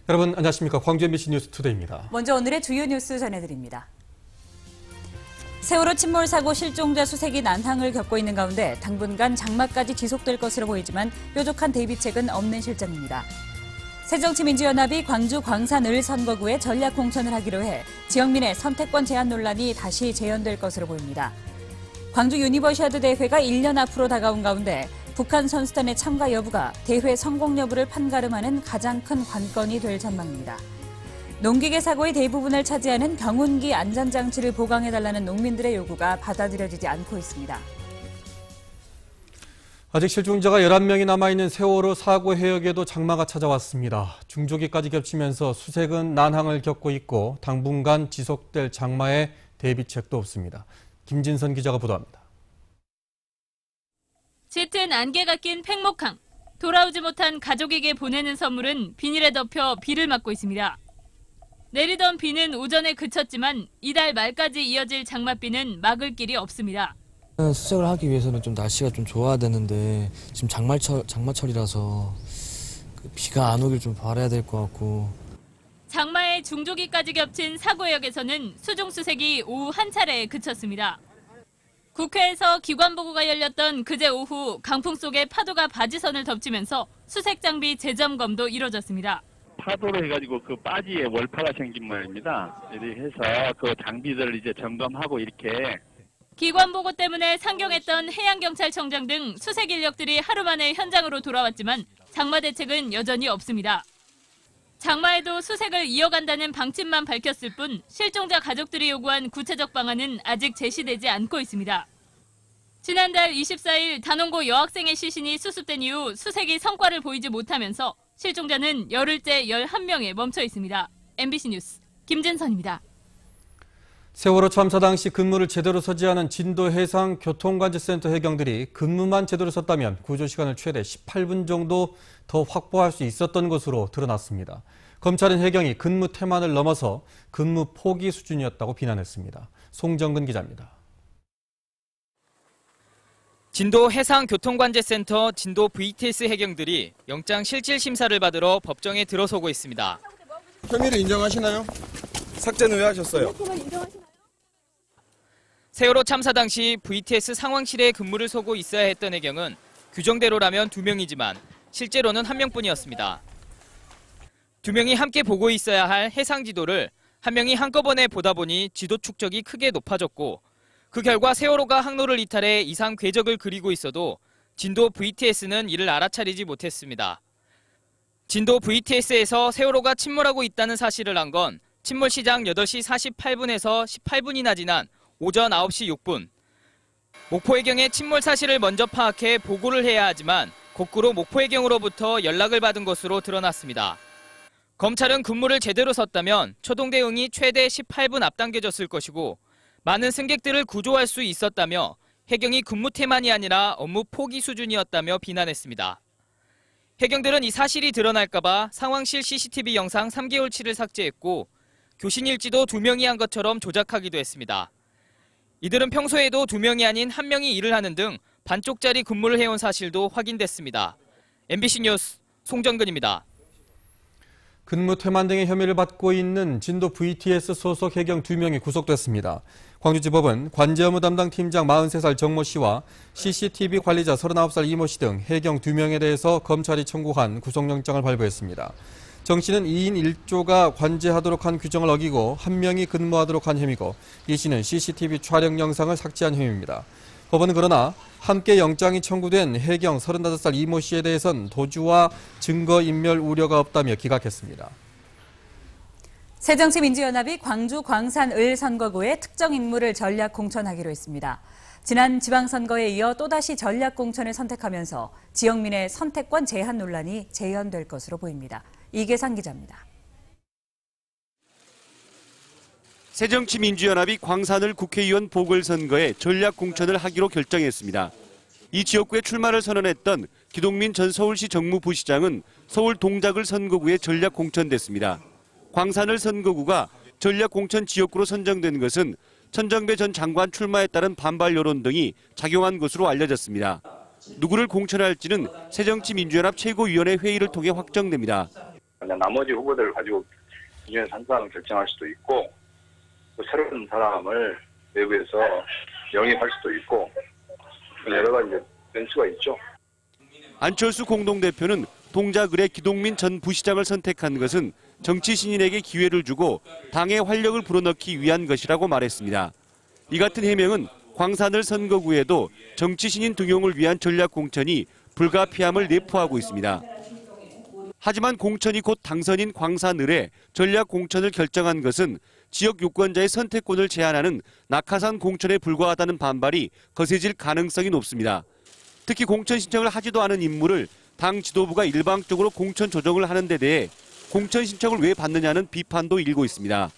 여러분 안녕하십니까. 광주 MBC 뉴스투데이입니다. 먼저 오늘의 주요 뉴스 전해드립니다. 세월호 침몰 사고 실종자 수색이 난항을 겪고 있는 가운데 당분간 장마까지 지속될 것으로 보이지만 뾰족한 대비책은 없는 실정입니다. 새정치민주연합이 광주 광산을 선거구에 전략 공천을 하기로 해 지역민의 선택권 제한 논란이 다시 재현될 것으로 보입니다. 광주 유니버시아드 대회가 1년 앞으로 다가온 가운데 북한 선수단의 참가 여부가 대회 성공 여부를 판가름하는 가장 큰 관건이 될 전망입니다. 농기계 사고의 대부분을 차지하는 경운기 안전장치를 보강해달라는 농민들의 요구가 받아들여지지 않고 있습니다. 아직 실종자가 11명이 남아있는 세월호 사고 해역에도 장마가 찾아왔습니다. 중조기까지 겹치면서 수색은 난항을 겪고 있고 당분간 지속될 장마에 대비책도 없습니다. 김진선 기자가 보도합니다. 짙은 안개가 낀 팽목항. 돌아오지 못한 가족에게 보내는 선물은 비닐에 덮여 비를 맞고 있습니다. 내리던 비는 오전에 그쳤지만 이달 말까지 이어질 장맛비는 막을 길이 없습니다. 수색을 하기 위해서는 좀 날씨가 좀 좋아야 되는데 지금 장마철이라서 비가 안 오길 좀 바라야 될 것 같고. 장마에 중조기까지 겹친 사고역에서는 수중수색이 오후 한 차례에 그쳤습니다. 국회에서 기관보고가 열렸던 그제 오후 강풍 속에 파도가 바지선을 덮치면서 수색 장비 재점검도 이뤄졌습니다. 파도로 해가지고 그 바지에 월파가 생긴 모양입니다. 이렇게 해서 그 장비들을 이제 점검하고 이렇게. 기관보고 때문에 상경했던 해양경찰청장 등 수색 인력들이 하루 만에 현장으로 돌아왔지만 장마 대책은 여전히 없습니다. 장마에도 수색을 이어간다는 방침만 밝혔을 뿐 실종자 가족들이 요구한 구체적 방안은 아직 제시되지 않고 있습니다. 지난달 24일 단원고 여학생의 시신이 수습된 이후 수색이 성과를 보이지 못하면서 실종자는 열흘째 11명에 멈춰 있습니다. MBC 뉴스 김진선입니다. 세월호 참사 당시 근무를 제대로 서지 않은 진도해상교통관제센터 해경들이 근무만 제대로 섰다면 구조 시간을 최대 18분 정도 더 확보할 수 있었던 것으로 드러났습니다. 검찰은 해경이 근무 태만을 넘어서 근무 포기 수준이었다고 비난했습니다. 송정근 기자입니다. 진도해상교통관제센터 진도 VTS 해경들이 영장 실질 심사를 받으러 법정에 들어서고 있습니다. 혐의를 인정하시나요? 삭제는 왜 하셨어요? 세월호 참사 당시 VTS 상황실에 근무를 서고 있어야 했던 해경은 규정대로라면 2명이지만 실제로는 1명뿐이었습니다. 2명이 함께 보고 있어야 할 해상 지도를 1명이 한꺼번에 보다 보니 지도 축적이 크게 높아졌고 그 결과 세월호가 항로를 이탈해 이상 궤적을 그리고 있어도 진도 VTS는 이를 알아차리지 못했습니다. 진도 VTS에서 세월호가 침몰하고 있다는 사실을 안 건 침몰 시작 8시 48분에서 18분이나 지난 오전 9시 6분. 목포해경의 침몰 사실을 먼저 파악해 보고를 해야 하지만 거꾸로 목포해경으로부터 연락을 받은 것으로 드러났습니다. 검찰은 근무를 제대로 섰다면 초동 대응이 최대 18분 앞당겨졌을 것이고 많은 승객들을 구조할 수 있었다며 해경이 근무 태만이 아니라 업무 포기 수준이었다며 비난했습니다. 해경들은 이 사실이 드러날까 봐 상황실 CCTV 영상 3개월치를 삭제했고 교신 일지도 2명이 한 것처럼 조작하기도 했습니다. 이들은 평소에도 2명이 아닌 1명이 일을 하는 등 반쪽짜리 근무를 해온 사실도 확인됐습니다. MBC 뉴스 송정근입니다. 근무 태만 등의 혐의를 받고 있는 진도 VTS 소속 해경 2명이 구속됐습니다. 광주지법은 관제 업무 담당 팀장 43살 정모 씨와 CCTV 관리자 39살 이모 씨 등 해경 2명에 대해서 검찰이 청구한 구속영장을 발부했습니다. 정 씨는 2인 1조가 관제하도록 한 규정을 어기고 1명이 근무하도록 한 혐의고 이 씨는 CCTV 촬영 영상을 삭제한 혐의입니다. 법원은 그러나 함께 영장이 청구된 해경 35살 이모 씨에 대해선 도주와 증거인멸 우려가 없다며 기각했습니다. 새정치민주연합이 광주 광산을 선거구에 특정 인물을 전략 공천하기로 했습니다. 지난 지방선거에 이어 또다시 전략 공천을 선택하면서 지역민의 선택권 제한 논란이 재현될 것으로 보입니다. 이계상 기자입니다. 새정치민주연합이 광산을 국회의원 보궐선거에 전략 공천을 하기로 결정했습니다. 이 지역구에 출마를 선언했던 기동민 전 서울시 정무부시장은 서울 동작을 선거구에 전략 공천됐습니다. 광산을 선거구가 전략 공천 지역구로 선정된 것은 천정배 전 장관 출마에 따른 반발 여론 등이 작용한 것으로 알려졌습니다. 누구를 공천할지는 새정치민주연합 최고위원회 회의를 통해 확정됩니다. 그냥 나머지 후보들을 가지고 기준에서 한 사람을 결정할 수도 있고 또 새로운 사람을 외부에서 영입할 수도 있고 여러 가지 변수가 있죠. 안철수 공동대표는 동작을의 기동민 전 부시장을 선택한 것은 정치 신인에게 기회를 주고 당의 활력을 불어넣기 위한 것이라고 말했습니다. 이 같은 해명은 광산을 선거구에도 정치 신인 등용을 위한 전략 공천이 불가피함을 내포하고 있습니다. 하지만 공천이 곧 당선인 광산을에 전략 공천을 결정한 것은 지역 유권자의 선택권을 제한하는 낙하산 공천에 불과하다는 반발이 거세질 가능성이 높습니다. 특히 공천 신청을 하지도 않은 인물을 당 지도부가 일방적으로 공천 조정을 하는 데 대해 공천 신청을 왜 받느냐는 비판도 일고 있습니다.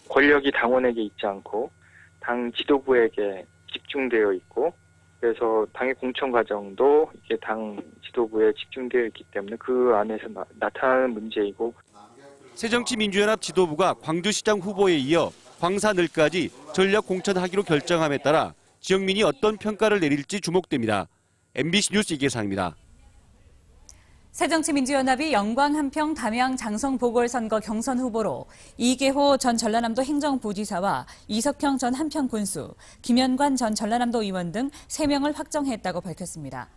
권력이 당원에게 있지 않고 당 지도부에게 집중되어 있고 그래서 당의 공천 과정도 이게 당 지도부에 집중되어 있기 때문에 그 안에서 나타나는 문제이고 새정치민주연합 지도부가 광주시장 후보에 이어 광산을까지 전략 공천하기로 결정함에 따라 지역민이 어떤 평가를 내릴지 주목됩니다. MBC 뉴스 이계상입니다. 새정치민주연합이 영광, 한평, 담양, 장성 보궐선거 경선 후보로 이계호 전 전라남도 행정부지사와 이석형 전 한평군수, 김현관 전 전라남도 의원 등 3명을 확정했다고 밝혔습니다.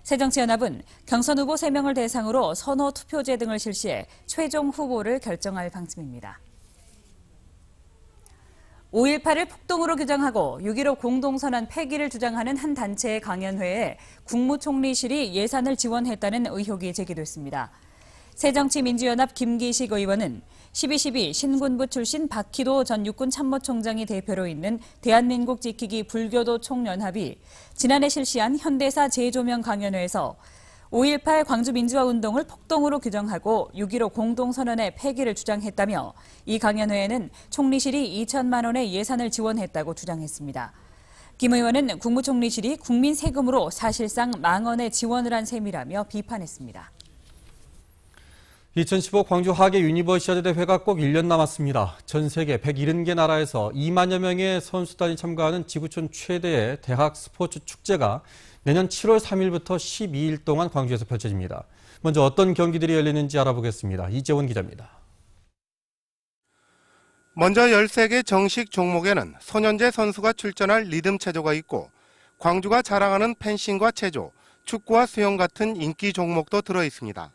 새정치연합은 경선 후보 3명을 대상으로 선호 투표제 등을 실시해 최종 후보를 결정할 방침입니다. 5.18을 폭동으로 규정하고 6.15 공동선언 폐기를 주장하는 한 단체의 강연회에 국무총리실이 예산을 지원했다는 의혹이 제기됐습니다. 새정치민주연합 김기식 의원은 12.12 신군부 출신 박희도 전 육군참모총장이 대표로 있는 대한민국 지키기 불교도 총연합이 지난해 실시한 현대사 재조명 강연회에서 5.18 광주민주화운동을 폭동으로 규정하고 6.15 공동선언의 폐기를 주장했다며 이 강연회에는 총리실이 2천만 원의 예산을 지원했다고 주장했습니다. 김 의원은 국무총리실이 국민 세금으로 사실상 망언의 지원을 한 셈이라며 비판했습니다. 2015 광주 하계 유니버시아드 대회가 꼭 1년 남았습니다. 전 세계 170개 나라에서 2만여 명의 선수단이 참가하는 지구촌 최대의 대학 스포츠 축제가 내년 7월 3일부터 12일 동안 광주에서 펼쳐집니다. 먼저 어떤 경기들이 열리는지 알아보겠습니다. 이재원 기자입니다. 먼저 13개 정식 종목에는 손현재 선수가 출전할 리듬 체조가 있고 광주가 자랑하는 펜싱과 체조, 축구와 수영 같은 인기 종목도 들어 있습니다.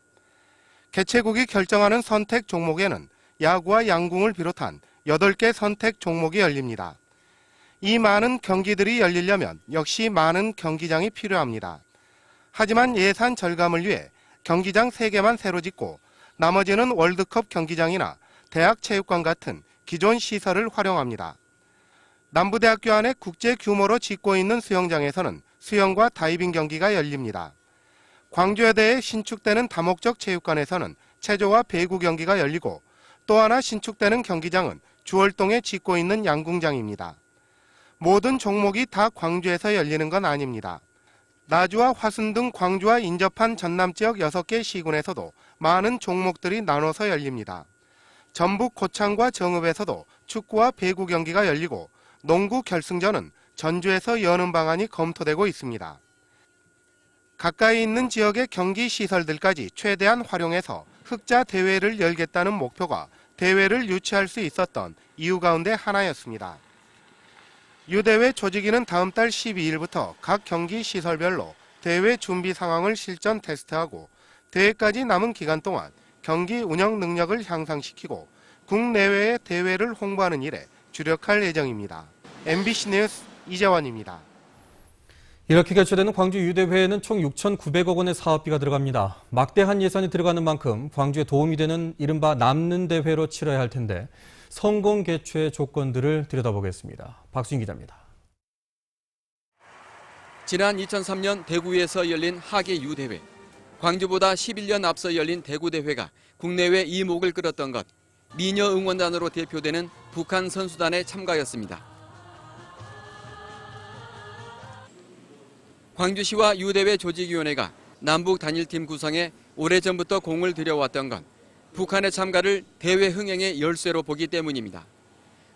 개최국이 결정하는 선택 종목에는 야구와 양궁을 비롯한 8개 선택 종목이 열립니다. 이 많은 경기들이 열리려면 역시 많은 경기장이 필요합니다. 하지만 예산 절감을 위해 경기장 3개만 새로 짓고 나머지는 월드컵 경기장이나 대학 체육관 같은 기존 시설을 활용합니다. 남부대학교 안에 국제 규모로 짓고 있는 수영장에서는 수영과 다이빙 경기가 열립니다. 광주여대에 신축되는 다목적 체육관에서는 체조와 배구 경기가 열리고 또 하나 신축되는 경기장은 주월동에 짓고 있는 양궁장입니다. 모든 종목이 다 광주에서 열리는 건 아닙니다. 나주와 화순 등 광주와 인접한 전남 지역 6개 시군에서도 많은 종목들이 나눠서 열립니다. 전북 고창과 정읍에서도 축구와 배구 경기가 열리고 농구 결승전은 전주에서 여는 방안이 검토되고 있습니다. 가까이 있는 지역의 경기 시설들까지 최대한 활용해서 흑자 대회를 열겠다는 목표가 대회를 유치할 수 있었던 이유 가운데 하나였습니다. 유대회 조직위는 다음 달 12일부터 각 경기 시설별로 대회 준비 상황을 실전 테스트하고 대회까지 남은 기간 동안 경기 운영 능력을 향상시키고 국내외의 대회를 홍보하는 일에 주력할 예정입니다. MBC 뉴스 이재원입니다. 이렇게 개최되는 광주 유대회에는 총 6,900억 원의 사업비가 들어갑니다. 막대한 예산이 들어가는 만큼 광주에 도움이 되는 이른바 남는 대회로 치러야 할 텐데 성공 개최 조건들을 들여다보겠습니다. 박수인 기자입니다. 지난 2003년 대구에서 열린 하계 유대회. 광주보다 11년 앞서 열린 대구대회가 국내외 이목을 끌었던 것. 미녀 응원단으로 대표되는 북한 선수단의 참가였습니다. 광주시와 유대회 조직위원회가 남북 단일팀 구성에 오래전부터 공을 들여왔던 건 북한의 참가를 대회 흥행의 열쇠로 보기 때문입니다.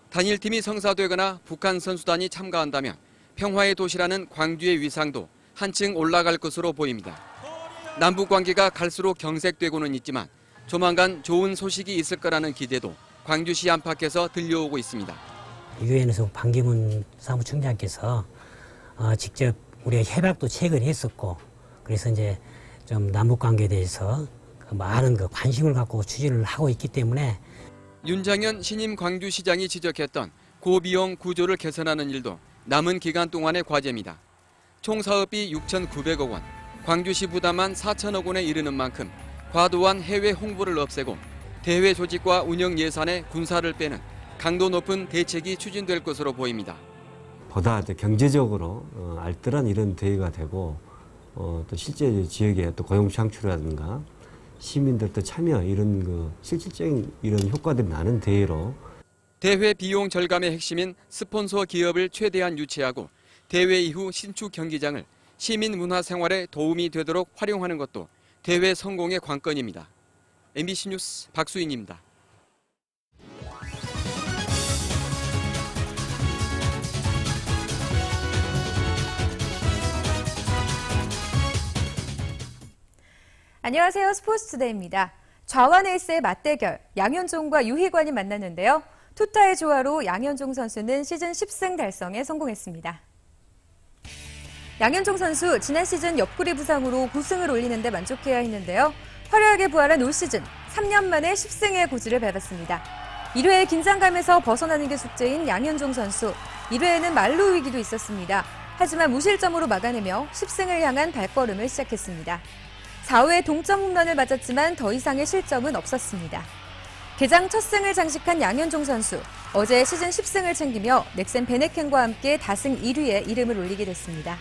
단일팀이 성사되거나 북한 선수단이 참가한다면 평화의 도시라는 광주의 위상도 한층 올라갈 것으로 보입니다. 남북 관계가 갈수록 경색되고는 있지만 조만간 좋은 소식이 있을 거라는 기대도 광주시 안팎에서 들려오고 있습니다. 유엔에서 반기문 사무총장께서 직접 우리가 협약도 최근에 했었고, 그래서 이제 좀 남북 관계에 대해서 많은 관심을 갖고 추진을 하고 있기 때문에 윤장현 신임 광주시장이 지적했던 고비용 구조를 개선하는 일도 남은 기간 동안의 과제입니다. 총 사업비 6,900억 원, 광주시 부담한 4천억 원에 이르는 만큼 과도한 해외 홍보를 없애고 대회 조직과 운영 예산에 군사를 빼는 강도 높은 대책이 추진될 것으로 보입니다. 보다 경제적으로 알뜰한 이런 대회가 되고 또 실제 지역에 또 고용 창출이라든가 시민들도 참여 이런 실질적인 이런 효과들이 나는 대회로 대회 비용 절감의 핵심인 스폰서 기업을 최대한 유치하고 대회 이후 신축 경기장을 시민 문화 생활에 도움이 되도록 활용하는 것도 대회 성공의 관건입니다. MBC 뉴스 박수인입니다. 안녕하세요. 스포츠투데이입니다. 좌완 에이스의 맞대결, 양현종과 유희관이 만났는데요. 투타의 조화로 양현종 선수는 시즌 10승 달성에 성공했습니다. 양현종 선수 지난 시즌 옆구리 부상으로 9승을 올리는 데 만족해야 했는데요. 화려하게 부활한 올 시즌 3년 만에 10승의 고지를 밟았습니다. 1회의 긴장감에서 벗어나는 게 숙제인 양현종 선수. 1회에는 만루 위기도 있었습니다. 하지만 무실점으로 막아내며 10승을 향한 발걸음을 시작했습니다. 4회 동점 홈런을 맞았지만 더 이상의 실점은 없었습니다. 개장 첫 승을 장식한 양현종 선수. 어제 시즌 10승을 챙기며 넥센 베네켄과 함께 다승 1위에 이름을 올리게 됐습니다.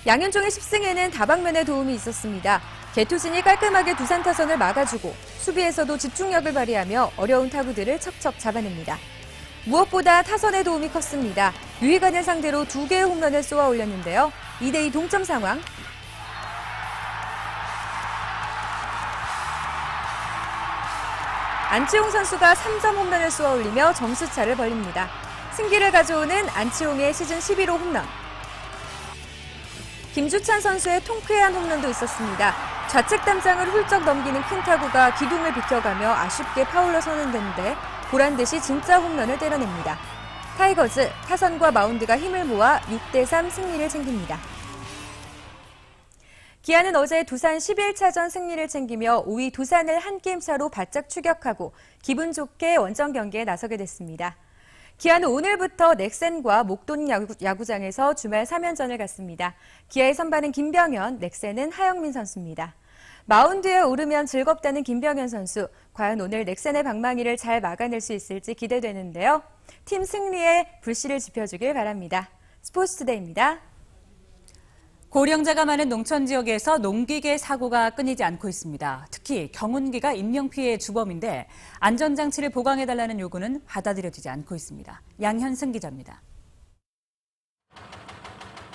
양현종의 10승에는 다방면의 도움이 있었습니다. 개투신이 깔끔하게 두산 타선을 막아주고 수비에서도 집중력을 발휘하며 어려운 타구들을 척척 잡아냅니다. 무엇보다 타선의 도움이 컸습니다. 유희관을 상대로 2개의 홈런을 쏘아 올렸는데요. 2대2 동점 상황. 안치홍 선수가 3점 홈런을 쏘아 올리며 점수차를 벌립니다. 승기를 가져오는 안치홍의 시즌 11호 홈런. 김주찬 선수의 통쾌한 홈런도 있었습니다. 좌측 담장을 훌쩍 넘기는 큰 타구가 기둥을 비켜가며 아쉽게 파울로 선언되는데 보란듯이 진짜 홈런을 때려냅니다. 타이거즈, 타선과 마운드가 힘을 모아 6대3 승리를 챙깁니다. 기아는 어제 두산 11차전 승리를 챙기며 5위 두산을 한 게임 차로 바짝 추격하고 기분 좋게 원정 경기에 나서게 됐습니다. 기아는 오늘부터 넥센과 목동 야구장에서 주말 3연전을 갖습니다. 기아의 선발은 김병현, 넥센은 하영민 선수입니다. 마운드에 오르면 즐겁다는 김병현 선수. 과연 오늘 넥센의 방망이를 잘 막아낼 수 있을지 기대되는데요. 팀 승리에 불씨를 지펴주길 바랍니다. 스포츠투데이입니다. 고령자가 많은 농촌 지역에서 농기계 사고가 끊이지 않고 있습니다. 특히 경운기가 인명피해의 주범인데 안전장치를 보강해달라는 요구는 받아들여지지 않고 있습니다. 양현승 기자입니다.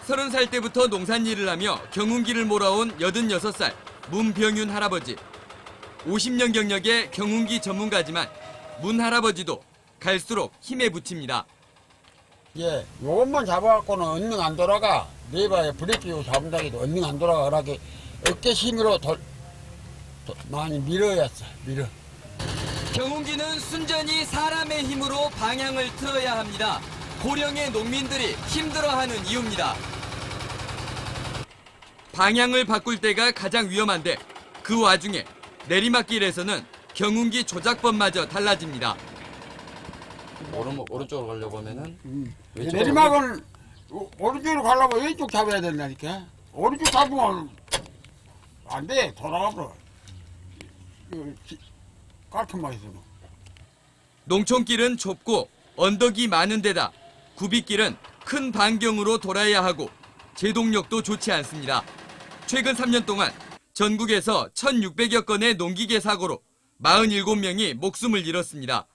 30살 때부터 농산일을 하며 경운기를 몰아온 86살 문병윤 할아버지. 50년 경력의 경운기 전문가지만 문 할아버지도 갈수록 힘에 부칩니다. 예, 요것만 잡아갖고는 언능 안 돌아가. 네바에 브레이크 잡은다기도 언능 안 돌아가. 그러게 어깨 힘으로 많이 밀어야 밀어. 경운기는 순전히 사람의 힘으로 방향을 틀어야 합니다. 고령의 농민들이 힘들어하는 이유입니다. 방향을 바꿀 때가 가장 위험한데 그 와중에 내리막길에서는 경운기 조작법마저 달라집니다. 오른쪽으로 가려고 하면은 내리막은 오른쪽으로 가려면 왼쪽 잡아야 된다니까. 오른쪽 잡으면 안 돼. 돌아가버려. 깔끔하게 있어. 농촌길은 좁고 언덕이 많은 데다 구비길은 큰 반경으로 돌아야 하고 제동력도 좋지 않습니다. 최근 3년 동안 전국에서 1,600여 건의 농기계 사고로 47명이 목숨을 잃었습니다.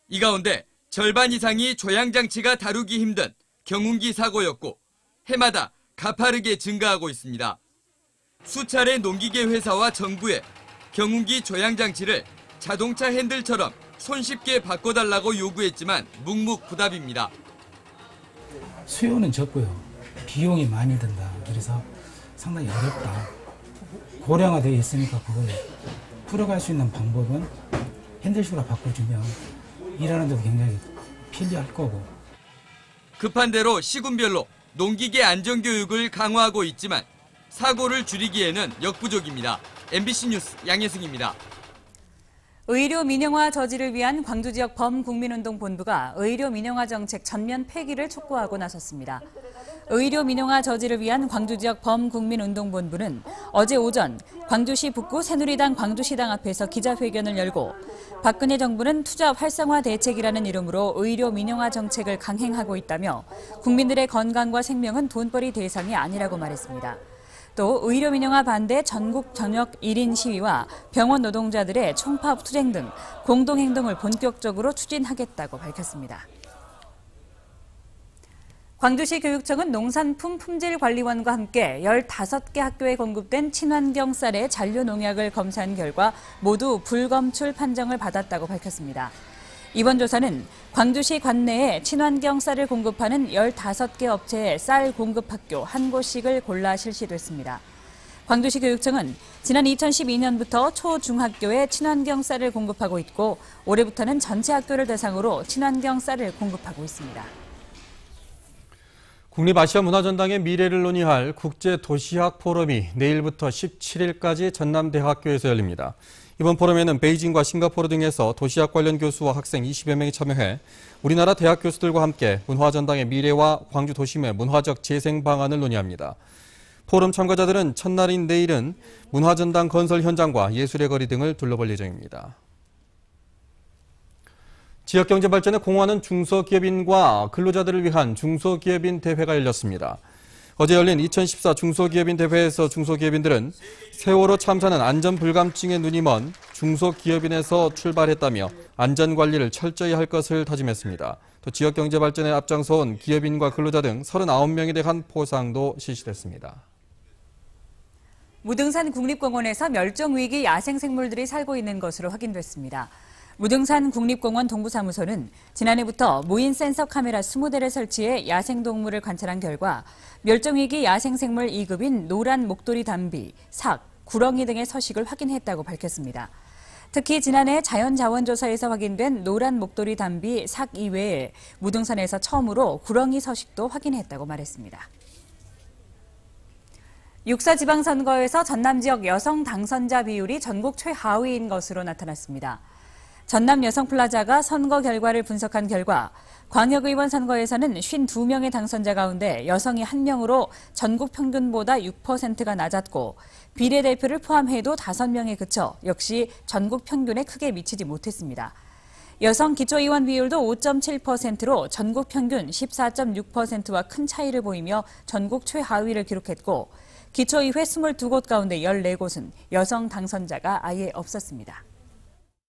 이 가운데 절반 이상이 조향장치가 다루기 힘든 경운기 사고였고 해마다 가파르게 증가하고 있습니다. 수차례 농기계 회사와 정부에 경운기 조향장치를 자동차 핸들처럼 손쉽게 바꿔달라고 요구했지만 묵묵부답입니다. 수요는 적고요. 비용이 많이 든다. 그래서 상당히 어렵다. 고령화되어 있으니까 그걸 풀어갈 수 있는 방법은 핸들식으로 바꿔주면 일하는 데도 굉장히 편리할 거고. 급한 대로 시군별로 농기계 안전교육을 강화하고 있지만 사고를 줄이기에는 역부족입니다. MBC 뉴스 양혜승입니다. 의료 민영화 저지를 위한 광주 지역 범국민운동본부가 의료 민영화 정책 전면 폐기를 촉구하고 나섰습니다. 의료 민영화 저지를 위한 광주 지역 범국민운동본부는 어제 오전 광주시 북구 새누리당 광주시당 앞에서 기자회견을 열고 박근혜 정부는 투자 활성화 대책이라는 이름으로 의료 민영화 정책을 강행하고 있다며 국민들의 건강과 생명은 돈벌이 대상이 아니라고 말했습니다. 또 의료 민영화 반대 전국 저녁 1인 시위와 병원 노동자들의 총파업 투쟁 등 공동행동을 본격적으로 추진하겠다고 밝혔습니다. 광주시 교육청은 농산품 품질관리원과 함께 15개 학교에 공급된 친환경 쌀의 잔류 농약을 검사한 결과 모두 불검출 판정을 받았다고 밝혔습니다. 이번 조사는 광주시 관내에 친환경 쌀을 공급하는 15개 업체의 쌀 공급 학교 한 곳씩을 골라 실시됐습니다. 광주시 교육청은 지난 2012년부터 초, 중학교에 친환경 쌀을 공급하고 있고 올해부터는 전체 학교를 대상으로 친환경 쌀을 공급하고 있습니다. 국립아시아문화전당의 미래를 논의할 국제도시학 포럼이 내일부터 17일까지 전남대학교에서 열립니다. 이번 포럼에는 베이징과 싱가포르 등에서 도시학 관련 교수와 학생 20여 명이 참여해 우리나라 대학 교수들과 함께 문화전당의 미래와 광주 도심의 문화적 재생 방안을 논의합니다. 포럼 참가자들은 첫날인 내일은 문화전당 건설 현장과 예술의 거리 등을 둘러볼 예정입니다. 지역경제 발전에 공헌하는 중소기업인과 근로자들을 위한 중소기업인 대회가 열렸습니다. 어제 열린 2014 중소기업인 대회에서 중소기업인들은 세월호 참사는 안전불감증에 눈이 먼 중소기업인에서 출발했다며 안전관리를 철저히 할 것을 다짐했습니다. 또 지역경제 발전에 앞장서온 기업인과 근로자 등 39명에 대한 포상도 실시됐습니다. 무등산 국립공원에서 멸종위기 야생생물들이 살고 있는 것으로 확인됐습니다. 무등산 국립공원 동부사무소는 지난해부터 무인 센서 카메라 20대를 설치해 야생동물을 관찰한 결과 멸종위기 야생생물 2급인 노란 목도리 담비, 삭, 구렁이 등의 서식을 확인했다고 밝혔습니다. 특히 지난해 자연자원조사에서 확인된 노란 목도리 담비, 삭 이외에 무등산에서 처음으로 구렁이 서식도 확인했다고 말했습니다. 6.4 지방선거에서 전남 지역 여성 당선자 비율이 전국 최하위인 것으로 나타났습니다. 전남 여성플라자가 선거 결과를 분석한 결과 광역의원 선거에서는 52명의 당선자 가운데 여성이 1명으로 전국 평균보다 6%가 낮았고 비례대표를 포함해도 5명에 그쳐 역시 전국 평균에 크게 미치지 못했습니다. 여성 기초의원 비율도 5.7%로 전국 평균 14.6%와 큰 차이를 보이며 전국 최하위를 기록했고 기초의회 22곳 가운데 14곳은 여성 당선자가 아예 없었습니다.